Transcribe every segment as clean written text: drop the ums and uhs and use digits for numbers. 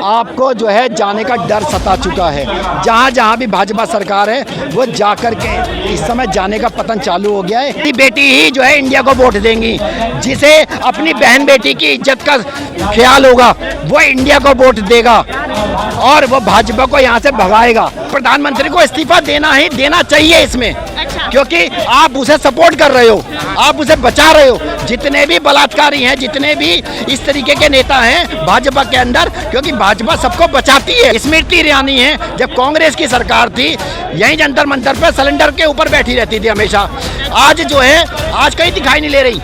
आपको जो है जाने का डर सता चुका है। जहाँ जहाँ भी भाजपा सरकार है वो जाकर के इस समय जाने का पतन चालू हो गया है। बेटी ही जो है इंडिया को वोट देंगी, जिसे अपनी बहन बेटी की इज्जत का ख्याल होगा वो इंडिया को वोट देगा और वो भाजपा को यहाँ से भगाएगा। प्रधानमंत्री को इस्तीफा देना ही देना चाहिए इसमें। अच्छा। क्योंकि आप उसे सपोर्ट कर रहे हो, आप उसे बचा रहे हो। जितने भी बलात्कारी हैं, जितने भी इस तरीके के नेता हैं भाजपा के अंदर, क्योंकि भाजपा सबको बचाती है। स्मृति ईरानी है, जब कांग्रेस की सरकार थी यहीं जंतर मंतर पर सिलेंडर के ऊपर बैठी रहती थी हमेशा। आज जो है आज कहीं दिखाई नहीं ले रही।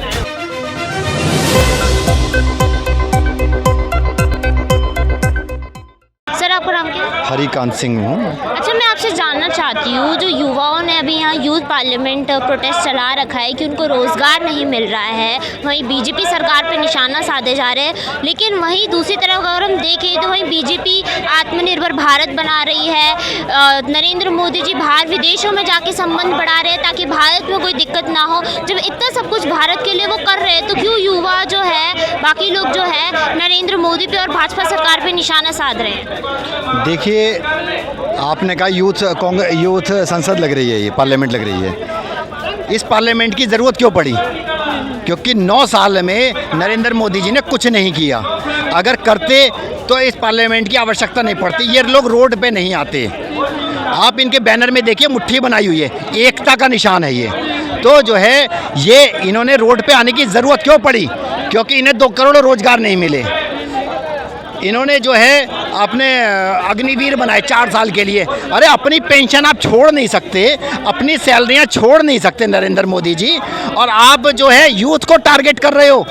सर, आपका नाम क्या है? हरिकांत सिंह हूँ। अच्छा, मैं आपसे जानना चाहती हूँ, जो युवाओं ने अभी यहाँ यूथ पार्लियामेंट प्रोटेस्ट चला रखा है कि उनको रोज़गार नहीं मिल रहा है, वहीं बीजेपी सरकार पे निशाना साधे जा रहे हैं, लेकिन वहीं दूसरी तरफ अगर हम देखें तो वहीं बीजेपी आत्मनिर्भर भारत बना रही है। नरेंद्र मोदी जी बाहर विदेशों में जाके संबंध बढ़ा रहे हैं ताकि भारत में कोई दिक्कत ना हो। जब इतना सब कुछ भारत के लिए वो कर रहे हैं तो क्यों युवा जो है, बाकी लोग जो है नरेंद्र मोदी पे और भाजपा सरकार पे निशाना साध रहे हैं? देखिए, आपने कहा यूथ संसद लग रही है, ये पार्लियामेंट लग रही है। इस पार्लियामेंट की ज़रूरत क्यों पड़ी? क्योंकि 9 साल में नरेंद्र मोदी जी ने कुछ नहीं किया। अगर करते तो इस पार्लियामेंट की आवश्यकता नहीं पड़ती, ये लोग रोड पे नहीं आते। आप इनके बैनर में देखिए, मुट्ठी बनाई हुई है, एकता का निशान है ये। तो जो है ये इन्होंने रोड पे आने की ज़रूरत क्यों पड़ी? क्योंकि इन्हें 2 करोड़ रोज़गार नहीं मिले। इन्होंने जो है अपने अग्निवीर बनाए 4 साल के लिए। अरे अपनी पेंशन आप छोड़ नहीं सकते, अपनी सैलरियां छोड़ नहीं सकते नरेंद्र मोदी जी, और आप जो है यूथ को टारगेट कर रहे हो।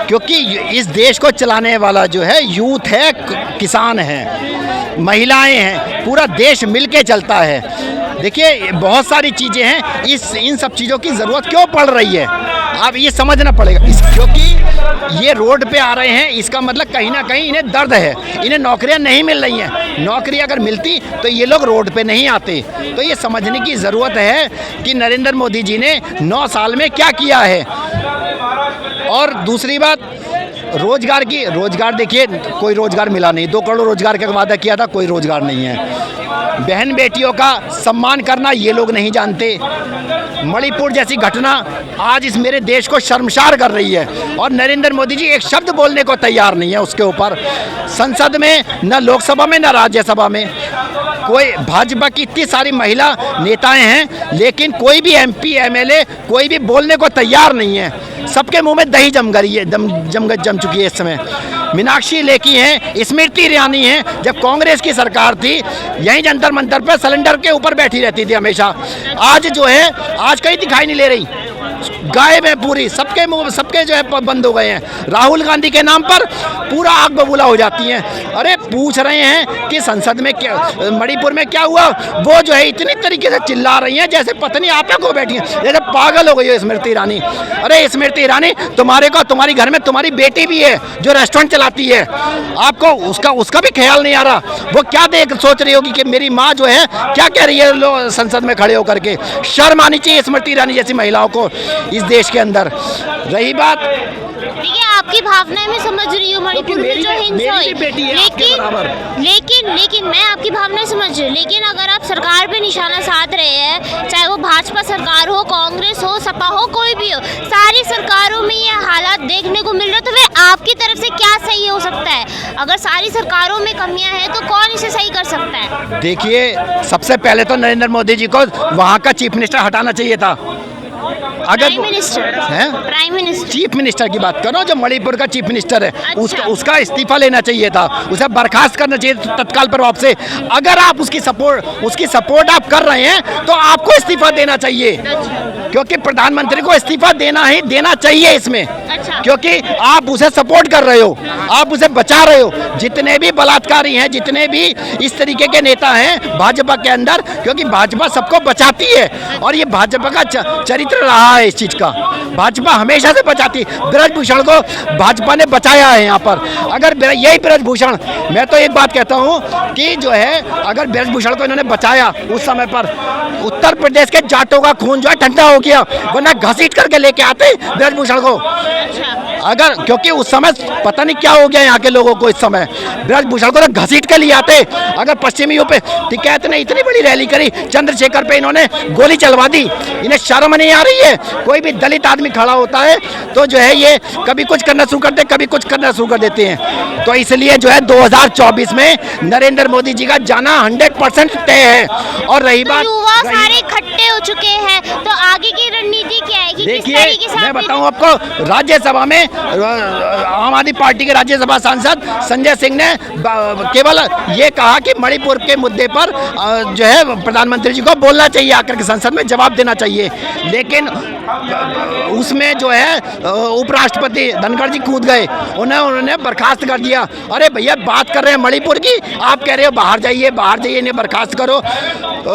क्योंकि इस देश को चलाने वाला जो है यूथ है, किसान हैं, महिलाएं हैं, पूरा देश मिलके चलता है। देखिए बहुत सारी चीज़ें हैं, इन सब चीज़ों की ज़रूरत क्यों पड़ रही है आप ये समझना पड़ेगा। क्योंकि ये रोड पे आ रहे हैं, इसका मतलब कहीं ना कहीं इन्हें दर्द है, इन्हें नौकरियां नहीं मिल रही हैं। नौकरी अगर मिलती तो ये लोग रोड पे नहीं आते। तो ये समझने की ज़रूरत है कि नरेंद्र मोदी जी ने 9 साल में क्या किया है। और दूसरी बात, रोजगार देखिए, कोई रोजगार मिला नहीं। 2 करोड़ रोजगार का वादा किया था, कोई रोजगार नहीं है। बहन बेटियों का सम्मान करना ये लोग नहीं जानते। मणिपुर जैसी घटना आज इस मेरे देश को शर्मसार कर रही है, और नरेंद्र मोदी जी एक शब्द बोलने को तैयार नहीं है उसके ऊपर। संसद में, न लोकसभा में, न राज्यसभा में कोई, भाजपा की इतनी सारी महिला नेताएं हैं, लेकिन कोई भी MP MLA कोई भी बोलने को तैयार नहीं है। सबके मुंह में दही जम चुकी है इस समय। मीनाक्षी लेखी हैं, स्मृति ईरानी हैं, जब कांग्रेस की सरकार थी यहीं जंतर मंतर पर सिलेंडर के ऊपर बैठी रहती थी हमेशा। आज जो है आज कहीं दिखाई नहीं ले रही, गायब है पूरी। सबके जो है बंद हो गए हैं। राहुल गांधी के नाम पर पूरा आग बबूला हो जाती हैं। अरे पूछ रहे हैं कि संसद में क्या, मणिपुर में क्या हुआ, वो जो है इतनी तरीके से चिल्ला रही हैं जैसे पत्नी आप को बैठी है, जैसे पागल हो गई है स्मृति ईरानी। अरे स्मृति ईरानी, तुम्हारी घर में तुम्हारी बेटी भी है जो रेस्टोरेंट चलाती है, आपको उसका भी ख्याल नहीं आ रहा। वो क्या सोच रही होगी कि मेरी माँ जो है क्या कह रही है लोग संसद में खड़े होकर के। शर्म आनी चाहिए स्मृति ईरानी जैसी महिलाओं को इस देश के अंदर। रही बात, देखिए आपकी भावनाएं मैं समझ रही हूँ, मणिपुर में जो हिंसा हुई, लेकिन मैं आपकी भावनाएं समझ रही हूँ। लेकिन अगर आप सरकार पे निशाना साध रहे हैं, चाहे वो भाजपा सरकार हो, कांग्रेस हो, सपा हो, कोई भी हो, सारी सरकारों में ये हालात देखने को मिल रहे, तो फिर आपकी तरफ से क्या सही हो सकता है? अगर सारी सरकारों में कमियां हैं तो कौन इसे सही कर सकता है? देखिए सबसे पहले तो नरेंद्र मोदी जी को वहाँ का चीफ मिनिस्टर हटाना चाहिए था। अगर प्राइम मिनिस्टर चीफ मिनिस्टर की बात करो, जो मणिपुर का चीफ मिनिस्टर है, अच्छा। उसका इस्तीफा लेना चाहिए था, उसे बर्खास्त करना चाहिए तत्काल प्रभाव से। अगर आप उसकी सपोर्ट आप कर रहे हैं तो आपको इस्तीफा देना चाहिए, क्योंकि प्रधानमंत्री को इस्तीफा देना ही देना चाहिए इसमें। अच्छा। क्योंकि आप उसे सपोर्ट कर रहे हो, आप उसे बचा रहे हो। जितने भी बलात्कारी हैं, जितने भी इस तरीके के नेता हैं भाजपा के अंदर, क्योंकि भाजपा सबको बचाती है, और ये भाजपा का चरित्र रहा है इस चीज का। भाजपा हमेशा से बचाती। ब्रजभूषण को भाजपा ने बचाया है यहाँ पर। अगर यही ब्रजभूषण, मैं तो एक बात कहता हूँ कि जो है अगर ब्रजभूषण को इन्होंने बचाया उस समय पर, उत्तर प्रदेश के जाटों का खून जो है ठंडा हो गया, वरना घसीट करके लेके आते ब्रजभूषण को। अगर क्योंकि उस समय पता नहीं क्या हो गया यहाँ के लोगों को, इस समय ब्रजभूषण को तो घसीट के लिए आते। अगर पश्चिमियों पे टिकैत ने इतनी बड़ी रैली करी, चंद्रशेखर पे इन्होंने गोली चलवा दी, इन्हें शर्म नहीं आ रही है? कोई भी दलित आदमी खड़ा होता है तो जो है ये कभी कुछ करना शुरू करते, कभी कुछ करना शुरू कर देते हैं। तो इसलिए जो है 2024 में नरेंद्र मोदी जी का जाना 100% तय है। और रही बात, युवा सारे इकट्ठे हो चुके हैं, तो आगे की रणनीति क्या है कि किस देखिए तरीके से मैं बताऊं आपको, राज्यसभा में आम आदमी पार्टी के राज्यसभा सांसद संजय सिंह ने केवल ये कहा कि मणिपुर के मुद्दे पर जो है प्रधानमंत्री जी को बोलना चाहिए, आकर के संसद में जवाब देना चाहिए। लेकिन उसमें जो है उपराष्ट्रपति धनखड़ जी कूद गए, उन्होंने बर्खास्त कर दिया। अरे भैया बात कर रहे हैं मणिपुर की, आप कह रहे हो बाहर जाइए बाहर जाइए, इन्हें बर्खास्त करो।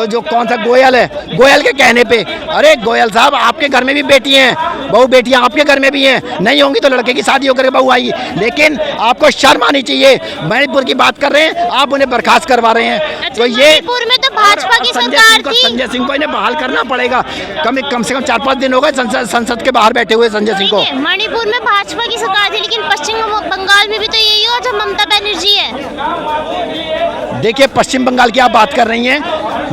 जो कौन सा गोयल है, गोयल के कहने पे, अरे गोयल साहब आपके घर में भी बेटी हैं, बहू बेटियां आपके घर में भी हैं, नहीं होंगी तो लड़के की शादी होकर बहू आई, लेकिन आपको शर्म आनी चाहिए। मणिपुर की बात कर रहे हैं आप, उन्हें बर्खास्त करवा रहे हैं। अच्छा, तो ये मणिपुर में तो भाजपा की सरकार थी। संजय सिंह को इन्हें बहाल करना पड़ेगा। कम से कम 4-5 दिन हो गए संसद के बाहर बैठे हुए संजय सिंह को। मणिपुर में भाजपा की सरकार थी, लेकिन पश्चिम बंगाल में भी तो यही हो जब ममता बनर्जी है। देखिए पश्चिम बंगाल की आप बात कर रही हैं,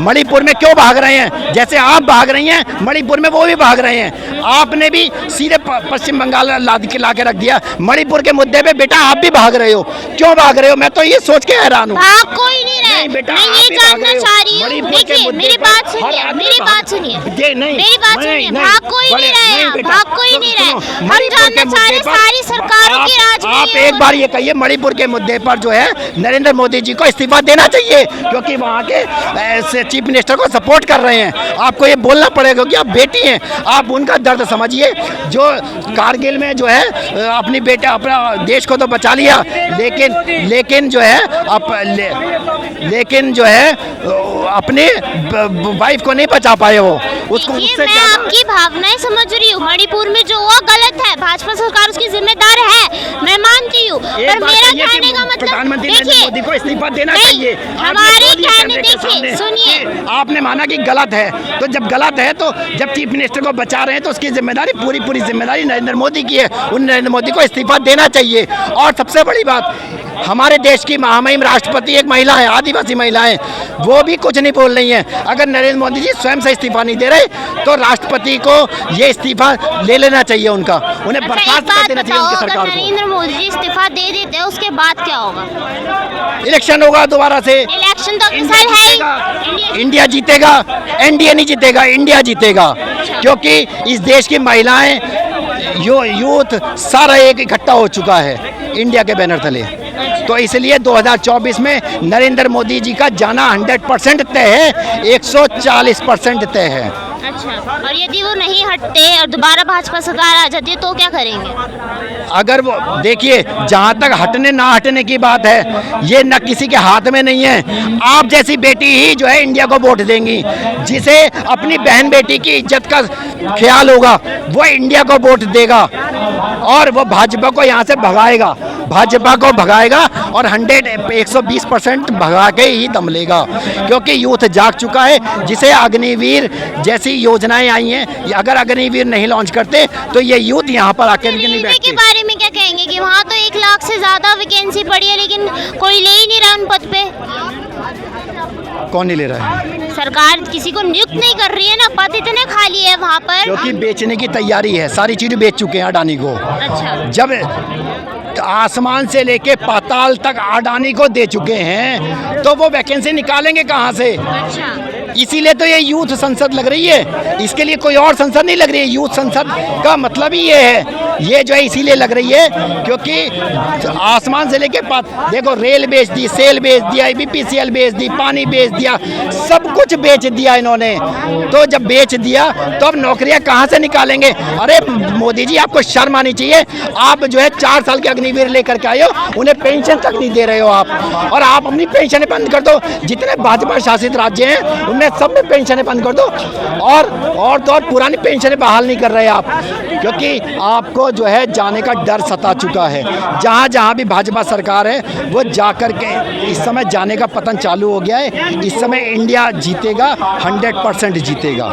मणिपुर में क्यों भाग रहे हैं? जैसे आप भाग रही हैं मणिपुर में वो भी भाग रहे हैं। आपने भी सीधे पश्चिम बंगाल ला के रख दिया। मणिपुर के मुद्दे पे बेटा आप भी भाग रहे हो, क्यों भाग रहे हो? मैं तो ये सोच के हैरान हूँ। भाग कोई नहीं रहा है, बेटा मैं ये जानना चाह रही हूँ। देखिए मेरी बात सुनिए, मेरी बात सुनिए, मेरी बात सुनिए। भाग कोई नहीं रहा है, भाग कोई नहीं रहा है। हम जानना चाह रहे हैं सारी सरकारों के राज में। आप एक बार ये कहिए मणिपुर के मुद्दे पर जो है नरेंद्र मोदी जी को इस्तीफा देना चाहिए, क्योंकि वहाँ के चीफ मिनिस्टर को सपोर्ट कर रहे हैं। आपको ये बोलना पड़ेगा कि आप बेटी हैं, आप उनका दर्द समझिए। जो कारगिल में जो है अपनी बेटा अपना देश को तो बचा लिया, लेकिन जो है लेकिन जो है अपने वाइफ को नहीं बचा पाए वो। उसको मैं आपकी भावनाएं समझ रही हूँ। मणिपुर में जो हुआ गलत है, भाजपा सरकार उसकी जिम्मेदार है, मैं मानती हूँ। पर मेरा कहने का मतलब प्रधानमंत्री नरेंद्र मोदी को इस्तीफा देना चाहिए। हमारे कहने, देखिए सुनिए, आपने माना कि गलत है, तो जब गलत है तो जब चीफ मिनिस्टर को बचा रहे हैं तो उसकी जिम्मेदारी पूरी जिम्मेदारी नरेंद्र मोदी की है। उन नरेंद्र मोदी को इस्तीफा देना चाहिए। और सबसे बड़ी बात, हमारे देश की महामहिम राष्ट्रपति एक महिला है, आदिवासी महिला है, वो भी कुछ नहीं बोल रही हैं। अगर नरेंद्र मोदी जी स्वयं से इस्तीफा नहीं दे रहे तो राष्ट्रपति को ये इस्तीफा ले लेना चाहिए, उनका उन्हें बर्खास्त कर देना चाहिए उनकी सरकार को। नरेंद्र मोदी जी इस्तीफा दे देते हैं, उसके बाद क्या होगा? इलेक्शन होगा दोबारा से। इलेक्शन तो अगले साल है। इंडिया जीतेगा, एनडीए नहीं जीतेगा, इंडिया जीतेगा। क्योंकि इस देश की महिलाएं, यूथ सारा एक इकट्ठा हो चुका है इंडिया के बैनर तले। तो इसलिए 2024 में नरेंद्र मोदी जी का जाना 100% तय है, 140% तय है। अच्छा, और यदि वो नहीं हटते और दोबारा भाजपा सरकार आ जाती है तो क्या करेंगे? अगर वो देखिए, जहाँ तक हटने ना हटने की बात है, ये न किसी के हाथ में नहीं है। आप जैसी बेटी ही जो है इंडिया को वोट देंगी, जिसे अपनी बहन बेटी की इज्जत का ख्याल होगा वो इंडिया को वोट देगा और वो भाजपा को यहाँ से भगाएगा, भाजपा को भगाएगा और 120% भगा के ही दम लेगा। क्योंकि यूथ जाग चुका है। जिसे अग्निवीर जैसी योजनाएं आई हैं, अगर अग्निवीर नहीं लॉन्च करते तो ये यूथ यहाँ पर आकर नहीं बैठते। के बारे में क्या कहेंगे कि वहाँ तो 1 लाख से ज्यादा वैकेंसी पड़ी है, लेकिन कोई ले ही नहीं रहा उन पद पे? कौन नहीं ले रहा है? सरकार किसी को नियुक्त नहीं कर रही है ना, पद इतने खाली है वहाँ पर। क्योंकि बेचने की तैयारी है, सारी चीजें बेच चुके हैं अडानी को। अच्छा, जब आसमान से लेके पाताल तक अडानी को दे चुके हैं तो वो वैकेंसी निकालेंगे कहाँ से? अच्छा, इसीलिए तो ये यूथ संसद लग रही है, इसके लिए कोई और संसद नहीं लग रही है। यूथ संसद का मतलब ही ये है, ये जो है इसीलिए लग रही है क्योंकि आसमान से लेके देखो, रेल बेच दी, सेल बेच दिया, बीपीसीएल बेच दी, पानी बेच दिया, सब कुछ बेच दिया इन्होंने। तो जब बेच दिया तो अब नौकरियां कहाँ से निकालेंगे? अरे मोदी जी, आपको शर्म आनी चाहिए। आप जो है 4 साल के अग्निवीर लेकर के आए हो, उन्हें पेंशन तक नहीं दे रहे हो आप, और आप अपनी पेंशन बंद कर दो। जितने भाजपा शासित राज्य हैं उनमें सब में पेंशनें बंद कर दो, और तो और पुरानी पेंशनें बहाल नहीं कर रहे आप, क्योंकि आपको जो है जाने का डर सता चुका है। जहाँ जहाँ भी भाजपा सरकार है वो जाकर के इस समय जाने का पतन चालू हो गया है। इस समय इंडिया जीतेगा, 100% जीतेगा।